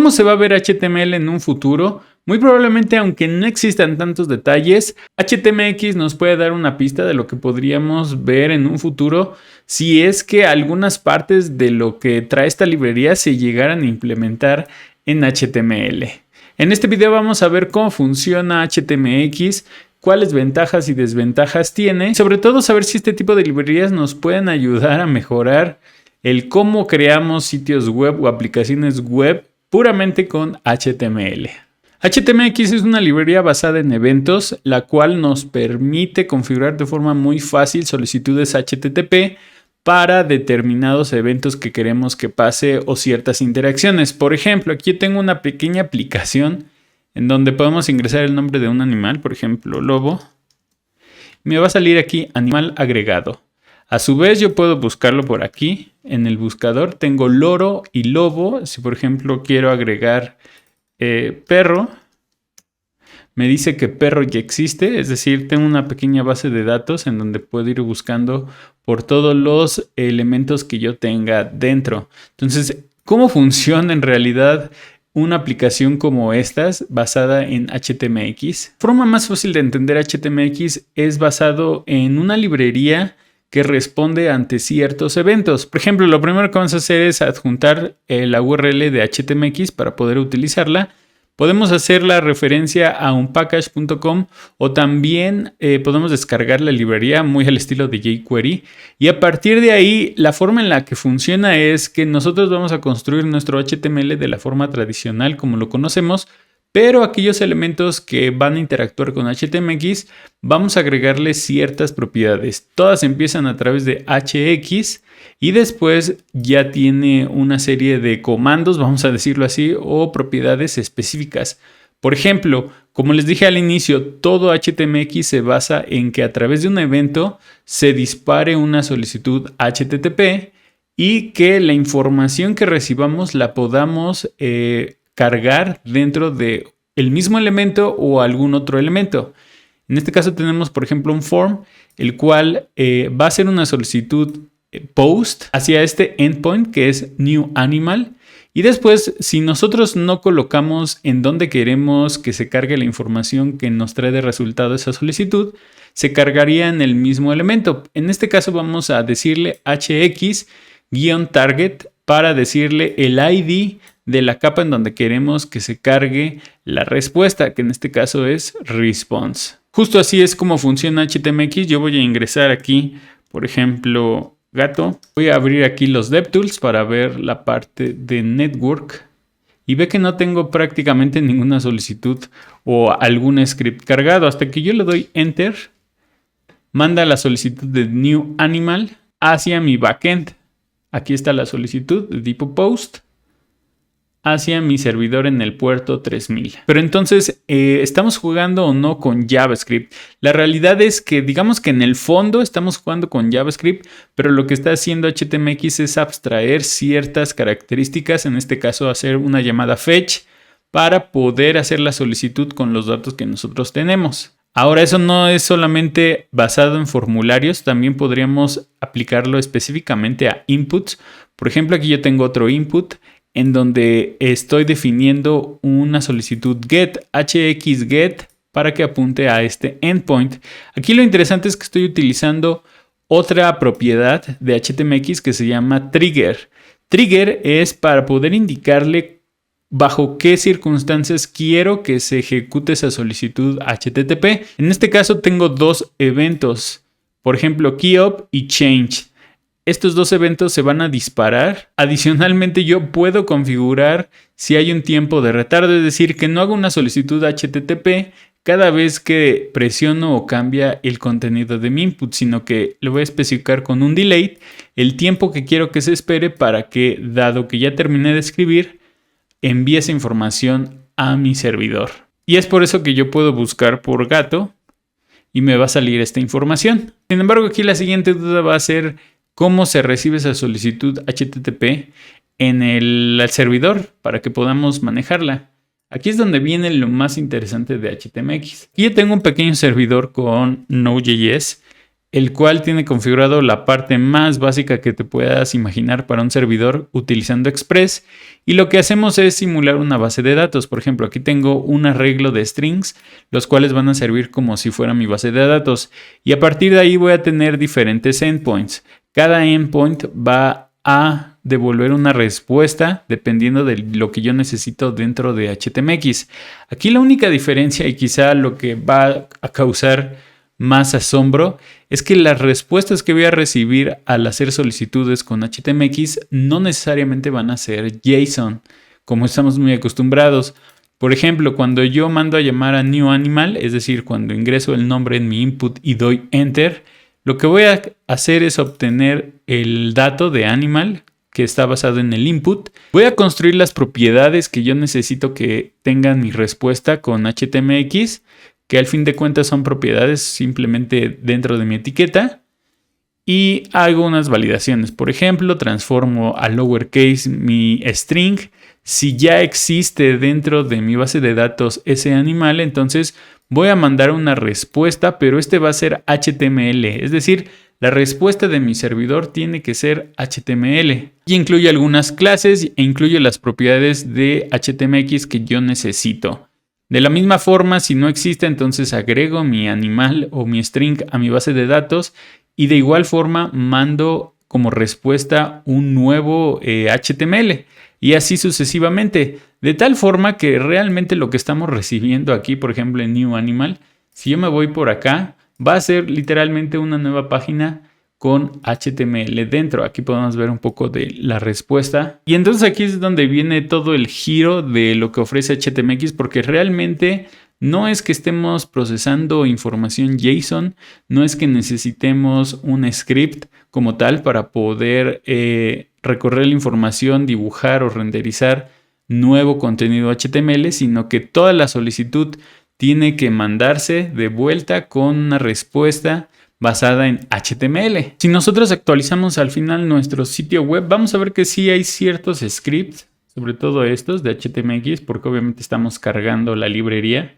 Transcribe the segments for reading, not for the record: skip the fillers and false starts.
¿Cómo se va a ver HTML en un futuro? Muy probablemente, aunque no existan tantos detalles, HTMX nos puede dar una pista de lo que podríamos ver en un futuro si es que algunas partes de lo que trae esta librería se llegaran a implementar en HTML. En este video vamos a ver cómo funciona HTMX, cuáles ventajas y desventajas tiene, y sobre todo saber si este tipo de librerías nos pueden ayudar a mejorar el cómo creamos sitios web o aplicaciones web puramente con HTML. HTMX es una librería basada en eventos, la cual nos permite configurar de forma muy fácil solicitudes HTTP para determinados eventos que queremos que pase o ciertas interacciones. Por ejemplo, aquí tengo una pequeña aplicación en donde podemos ingresar el nombre de un animal, por ejemplo, lobo. Me va a salir aquí animal agregado. A su vez, yo puedo buscarlo por aquí. En el buscador tengo loro y lobo. Si por ejemplo quiero agregar perro, me dice que perro ya existe. Es decir, tengo una pequeña base de datos en donde puedo ir buscando por todos los elementos que yo tenga dentro. Entonces, ¿cómo funciona en realidad una aplicación como estas basada en HTMX? La forma más fácil de entender HTMX es basado en una librería que responde ante ciertos eventos. Por ejemplo, lo primero que vamos a hacer es adjuntar la URL de HTMX para poder utilizarla. Podemos hacer la referencia a unpackage.com o también podemos descargar la librería muy al estilo de jQuery. Y a partir de ahí, la forma en la que funciona es que nosotros vamos a construir nuestro HTML de la forma tradicional como lo conocemos, pero aquellos elementos que van a interactuar con HTMX, vamos a agregarle ciertas propiedades. Todas empiezan a través de HX y después ya tiene una serie de comandos, vamos a decirlo así, o propiedades específicas. Por ejemplo, como les dije al inicio, todo HTMX se basa en que a través de un evento se dispare una solicitud HTTP y que la información que recibamos la podamos cargar dentro de el mismo elemento o algún otro elemento. En este caso tenemos, por ejemplo, un form, el cual va a hacer una solicitud post hacia este endpoint que es new animal. Y después, si nosotros no colocamos en donde queremos que se cargue la información que nos trae de resultado esa solicitud, se cargaría en el mismo elemento. En este caso vamos a decirle hx-target para decirle el ID de la capa en donde queremos que se cargue la respuesta, que en este caso es response. Justo así es como funciona HTMX. Yo voy a ingresar aquí, por ejemplo, gato. Voy a abrir aquí los DevTools para ver la parte de network y ve que no tengo prácticamente ninguna solicitud o algún script cargado. Hasta que yo le doy enter, manda la solicitud de new animal hacia mi backend. Aquí está la solicitud de tipo post hacia mi servidor en el puerto 3000. Pero entonces, ¿estamos jugando o no con JavaScript? La realidad es que digamos que en el fondo estamos jugando con JavaScript, pero lo que está haciendo HTMX es abstraer ciertas características, en este caso hacer una llamada fetch para poder hacer la solicitud con los datos que nosotros tenemos. Ahora, eso no es solamente basado en formularios, también podríamos aplicarlo específicamente a inputs. Por ejemplo, aquí yo tengo otro input en donde estoy definiendo una solicitud get, hxget, para que apunte a este endpoint. Aquí lo interesante es que estoy utilizando otra propiedad de HTMX que se llama trigger. Trigger es para poder indicarle bajo qué circunstancias quiero que se ejecute esa solicitud HTTP. En este caso tengo dos eventos, por ejemplo, keyop y change. Estos dos eventos se van a disparar. Adicionalmente, yo puedo configurar si hay un tiempo de retardo, es decir, que no haga una solicitud HTTP cada vez que presiono o cambia el contenido de mi input, sino que lo voy a especificar con un delay el tiempo que quiero que se espere para que, dado que ya terminé de escribir, envíe esa información a mi servidor. Y es por eso que yo puedo buscar por gato y me va a salir esta información. Sin embargo, aquí la siguiente duda va a ser cómo se recibe esa solicitud HTTP en el servidor para que podamos manejarla. Aquí es donde viene lo más interesante de HTMX. Aquí yo tengo un pequeño servidor con Node.js el cual tiene configurado la parte más básica que te puedas imaginar para un servidor utilizando Express. Y lo que hacemos es simular una base de datos. Por ejemplo, aquí tengo un arreglo de strings, los cuales van a servir como si fuera mi base de datos. Y a partir de ahí voy a tener diferentes endpoints. Cada endpoint va a devolver una respuesta dependiendo de lo que yo necesito dentro de HTMX. Aquí la única diferencia y quizá lo que va a causar más asombro es que las respuestas que voy a recibir al hacer solicitudes con HTMX no necesariamente van a ser JSON, como estamos muy acostumbrados. Por ejemplo, cuando yo mando a llamar a new animal, es decir, cuando ingreso el nombre en mi input y doy enter, lo que voy a hacer es obtener el dato de animal que está basado en el input. Voy a construir las propiedades que yo necesito que tengan mi respuesta con HTMX, que al fin de cuentas son propiedades simplemente dentro de mi etiqueta. Y hago unas validaciones. Por ejemplo, transformo a lowercase mi string. Si ya existe dentro de mi base de datos ese animal, entonces voy a mandar una respuesta, pero este va a ser HTML. Es decir, la respuesta de mi servidor tiene que ser HTML. Y incluye algunas clases e incluye las propiedades de HTMX que yo necesito. De la misma forma, si no existe, entonces agrego mi animal o mi string a mi base de datos y de igual forma mando como respuesta un nuevo HTML y así sucesivamente. De tal forma que realmente lo que estamos recibiendo aquí, por ejemplo en New Animal, si yo me voy por acá, va a ser literalmente una nueva página con HTML dentro. Aquí podemos ver un poco de la respuesta. Y entonces aquí es donde viene todo el giro de lo que ofrece HTMX, porque realmente no es que estemos procesando información JSON, no es que necesitemos un script como tal para poder recorrer la información, dibujar o renderizar nuevo contenido HTML, sino que toda la solicitud tiene que mandarse de vuelta con una respuesta basada en HTML. Si nosotros actualizamos al final nuestro sitio web, vamos a ver que sí hay ciertos scripts, sobre todo estos de HTMX, porque obviamente estamos cargando la librería.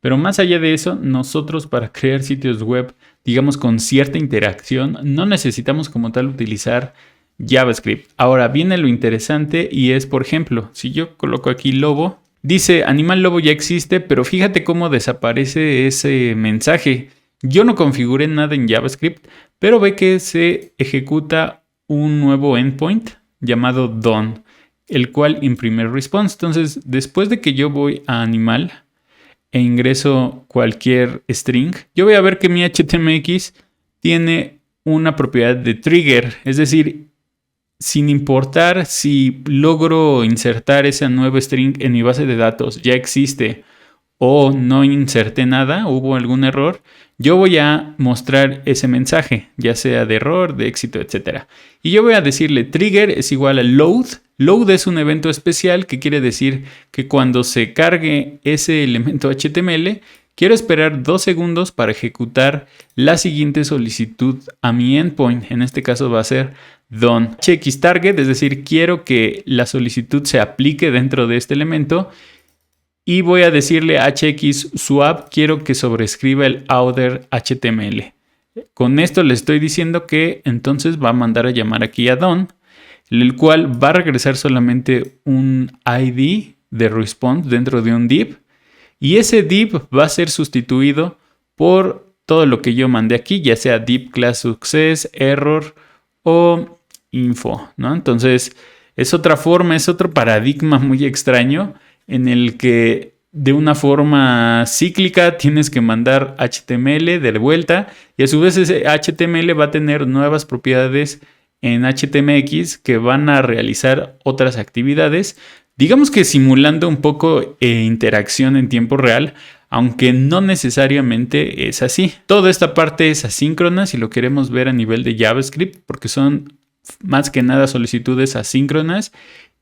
Pero más allá de eso, nosotros para crear sitios web, digamos con cierta interacción, no necesitamos como tal utilizar JavaScript. Ahora viene lo interesante y es, por ejemplo, si yo coloco aquí lobo, dice animal lobo ya existe, pero fíjate cómo desaparece ese mensaje. Yo no configuré nada en JavaScript, pero ve que se ejecuta un nuevo endpoint llamado done, el cual imprime response. Entonces, después de que yo voy a animal e ingreso cualquier string, yo voy a ver que mi HTMX tiene una propiedad de trigger, es decir, sin importar si logro insertar ese nuevo string en mi base de datos, ya existe o no inserté nada, hubo algún error, yo voy a mostrar ese mensaje, ya sea de error, de éxito, etc. Y yo voy a decirle trigger es igual a load. Load es un evento especial que quiere decir que cuando se cargue ese elemento HTML, quiero esperar 2 segundos para ejecutar la siguiente solicitud a mi endpoint. En este caso va a ser done. HXTarget, es decir, quiero que la solicitud se aplique dentro de este elemento. Y voy a decirle HXSwap, quiero que sobrescriba el outer HTML. Con esto le estoy diciendo que entonces va a mandar a llamar aquí a done, el cual va a regresar solamente un ID de response dentro de un div. Y ese div va a ser sustituido por todo lo que yo mandé aquí, ya sea div class success, error o info, ¿no? Entonces es otra forma, es otro paradigma muy extraño en el que de una forma cíclica tienes que mandar HTML de vuelta y a su vez ese HTML va a tener nuevas propiedades en HTMX que van a realizar otras actividades, digamos que simulando un poco interacción en tiempo real, aunque no necesariamente es así. Toda esta parte es asíncrona si lo queremos ver a nivel de JavaScript, porque son más que nada solicitudes asíncronas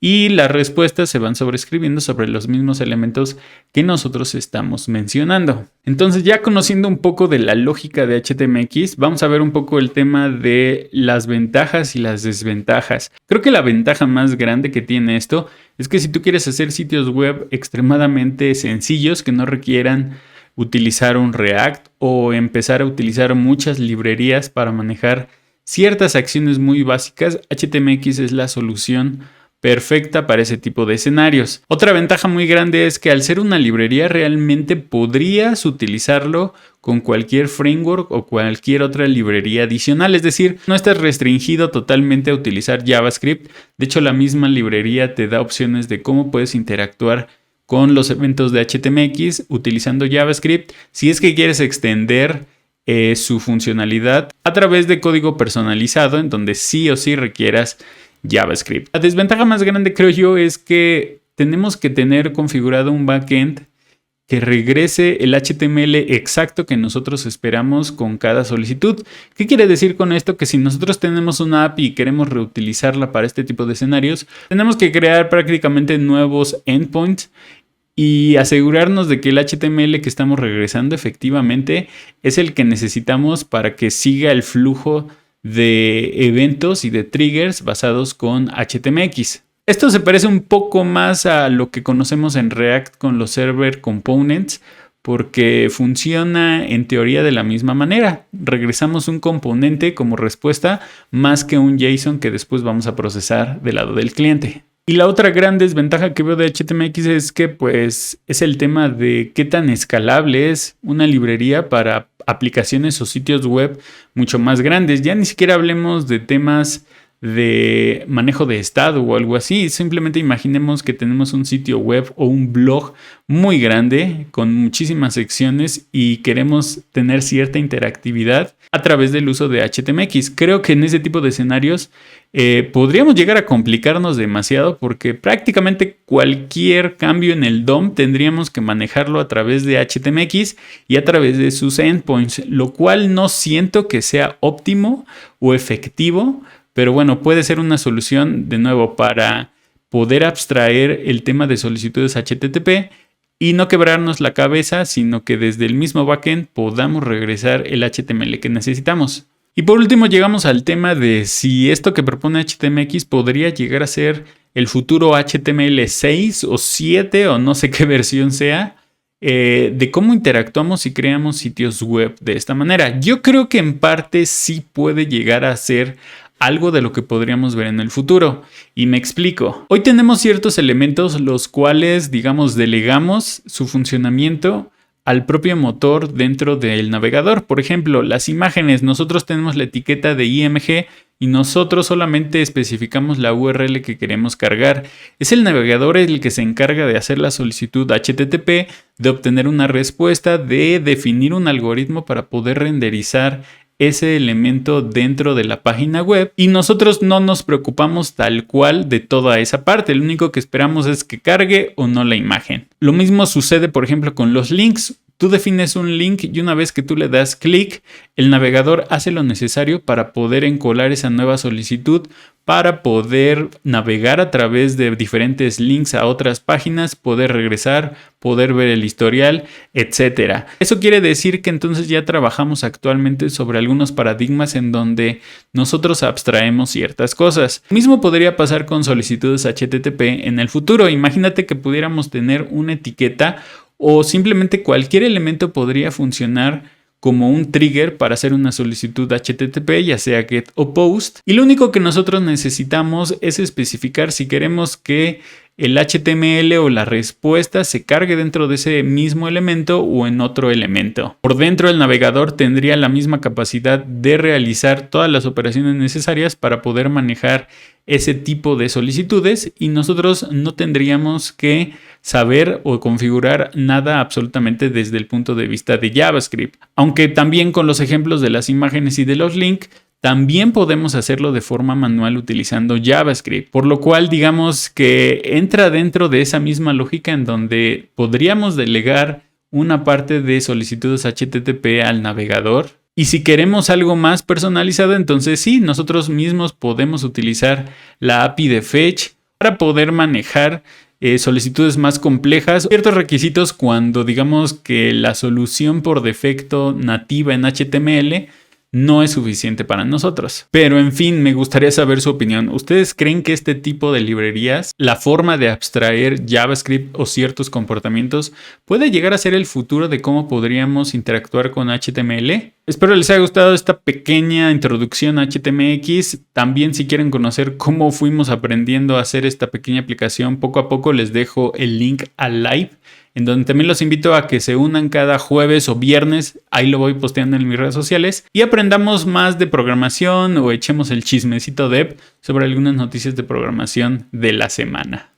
y las respuestas se van sobrescribiendo sobre los mismos elementos que nosotros estamos mencionando. Entonces, ya conociendo un poco de la lógica de HTMX, vamos a ver un poco el tema de las ventajas y las desventajas. Creo que la ventaja más grande que tiene esto es que si tú quieres hacer sitios web extremadamente sencillos que no requieran utilizar un React o empezar a utilizar muchas librerías para manejar ciertas acciones muy básicas, HTMX es la solución perfecta para ese tipo de escenarios. Otra ventaja muy grande es que al ser una librería realmente podrías utilizarlo con cualquier framework o cualquier otra librería adicional, es decir, no estás restringido totalmente a utilizar JavaScript. De hecho, la misma librería te da opciones de cómo puedes interactuar con los eventos de HTMX utilizando JavaScript si es que quieres extender su funcionalidad a través de código personalizado en donde sí o sí requieras JavaScript. La desventaja más grande, creo yo, es que tenemos que tener configurado un backend que regrese el HTML exacto que nosotros esperamos con cada solicitud. ¿Qué quiere decir con esto? Que si nosotros tenemos una API y queremos reutilizarla para este tipo de escenarios, tenemos que crear prácticamente nuevos endpoints y asegurarnos de que el HTML que estamos regresando efectivamente es el que necesitamos para que siga el flujo de eventos y de triggers basados con HTMX. Esto se parece un poco más a lo que conocemos en React con los Server Components, porque funciona en teoría de la misma manera. Regresamos un componente como respuesta más que un JSON que después vamos a procesar del lado del cliente. Y la otra gran desventaja que veo de HTMX es que pues es el tema de qué tan escalable es una librería para aplicaciones o sitios web mucho más grandes. Ya ni siquiera hablemos de temas de manejo de estado o algo así. Simplemente imaginemos que tenemos un sitio web o un blog muy grande con muchísimas secciones y queremos tener cierta interactividad a través del uso de HTMX. Creo que en ese tipo de escenarios podríamos llegar a complicarnos demasiado porque prácticamente cualquier cambio en el DOM tendríamos que manejarlo a través de HTMX y a través de sus endpoints, lo cual no siento que sea óptimo o efectivo. Pero bueno, puede ser una solución de nuevo para poder abstraer el tema de solicitudes HTTP y no quebrarnos la cabeza, sino que desde el mismo backend podamos regresar el HTML que necesitamos. Y por último llegamos al tema de si esto que propone HTMX podría llegar a ser el futuro HTML6 o 7 o no sé qué versión sea, de cómo interactuamos y creamos sitios web de esta manera. Yo creo que en parte sí puede llegar a ser algo de lo que podríamos ver en el futuro. Y me explico. Hoy tenemos ciertos elementos los cuales, digamos, delegamos su funcionamiento al propio motor dentro del navegador. Por ejemplo, las imágenes. Nosotros tenemos la etiqueta de IMG y nosotros solamente especificamos la URL que queremos cargar. Es el navegador el que se encarga de hacer la solicitud HTTP, de obtener una respuesta, de definir un algoritmo para poder renderizar ese elemento dentro de la página web y nosotros no nos preocupamos tal cual de toda esa parte. Lo único que esperamos es que cargue o no la imagen. Lo mismo sucede, por ejemplo, con los links. Tú defines un link y una vez que tú le das clic, el navegador hace lo necesario para poder encolar esa nueva solicitud, para poder navegar a través de diferentes links a otras páginas, poder regresar, poder ver el historial, etc. Eso quiere decir que entonces ya trabajamos actualmente sobre algunos paradigmas en donde nosotros abstraemos ciertas cosas. Lo mismo podría pasar con solicitudes HTTP en el futuro. Imagínate que pudiéramos tener una etiqueta o simplemente cualquier elemento podría funcionar como un trigger para hacer una solicitud HTTP, ya sea GET o POST. Y lo único que nosotros necesitamos es especificar si queremos que el HTML o la respuesta se cargue dentro de ese mismo elemento o en otro elemento. Por dentro el navegador tendría la misma capacidad de realizar todas las operaciones necesarias para poder manejar ese tipo de solicitudes y nosotros no tendríamos que saber o configurar nada absolutamente desde el punto de vista de JavaScript. Aunque también con los ejemplos de las imágenes y de los links, también podemos hacerlo de forma manual utilizando JavaScript, por lo cual digamos que entra dentro de esa misma lógica en donde podríamos delegar una parte de solicitudes HTTP al navegador. Y si queremos algo más personalizado, entonces sí, nosotros mismos podemos utilizar la API de Fetch para poder manejar solicitudes más complejas, ciertos requisitos cuando digamos que la solución por defecto nativa en HTML no es suficiente para nosotros. Pero en fin, me gustaría saber su opinión. ¿Ustedes creen que este tipo de librerías, la forma de abstraer JavaScript o ciertos comportamientos, puede llegar a ser el futuro de cómo podríamos interactuar con HTML? Espero les haya gustado esta pequeña introducción a HTMX. También si quieren conocer cómo fuimos aprendiendo a hacer esta pequeña aplicación poco a poco, les dejo el link al live, en donde también los invito a que se unan cada jueves o viernes. Ahí lo voy posteando en mis redes sociales y aprendamos más de programación o echemos el chismecito dev sobre algunas noticias de programación de la semana.